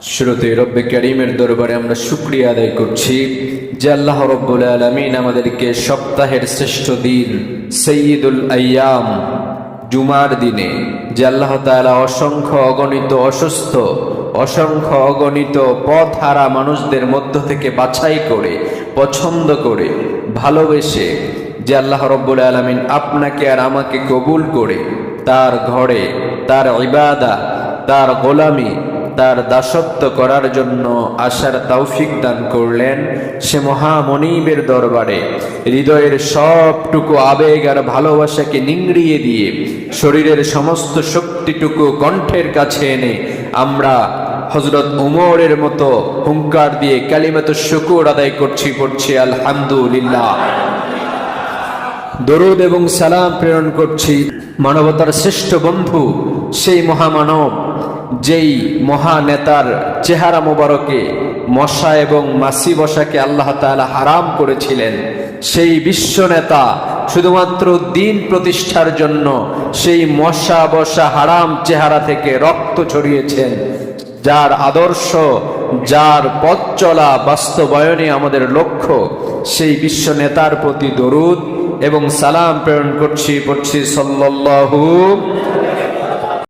শুরুতে রব্বে কারীমের দরবারে আমরা শুকরিয়া আদায় করছি যে আল্লাহ রব্বুল আলামিন আমাদেরকে সপ্তাহের শ্রেষ্ঠ দিন সৈয়দুল আইয়াম জুমার দিনে যে আল্লাহ তাআলা অসংখ্য অগণিত অসুস্থ অসংখ্য অগণিত পথহারা মানুষদের মধ্য থেকে বাছাই করে পছন্দ করে ভালোবেসে যে আল্লাহ রব্বুল আলামিন আপনাকে আর আমাকে কবুল করে তার ঘরে তার ইবাদত তার গোলামি তার দাসত্ব করার জন্য আসার তৌফিক দান করলেন, সে মহামনিবের দরবারে হৃদয়ের সবটুকু আবেগ আর ভালোবাসাকে নিংড়িয়ে দিয়ে শরীরের সমস্ত শক্তিটুকু কণ্ঠের কাছে এনে আমরা হযরত উমরের মতো হুঙ্কার দিয়ে কালিমাতুশ শুকর আদায় পড়ছি আলহামদুলিল্লাহ। দরুদ এবং সালাম প্রেরণ করছি মানবতার শ্রেষ্ঠ বন্ধু সেই মহামানব, যেই মহানেতার চেহারা মোবারকে মশা এবং মাছি বসাকে আল্লাহ তাআলা হারাম করেছিলেন, সেই বিশ্ব নেতা শুধুমাত্র দিন প্রতিষ্ঠার জন্য সেই মশা বসা হারাম চেহারা থেকে রক্ত ছড়িয়েছেন, যার আদর্শ যার পথ চলা বাস্তবায়নে আমাদের লক্ষ্য, সেই বিশ্ব নেতার প্রতি দরুদ এবং সালাম প্রেরণ পড়ছি সাল্লাল্লাহু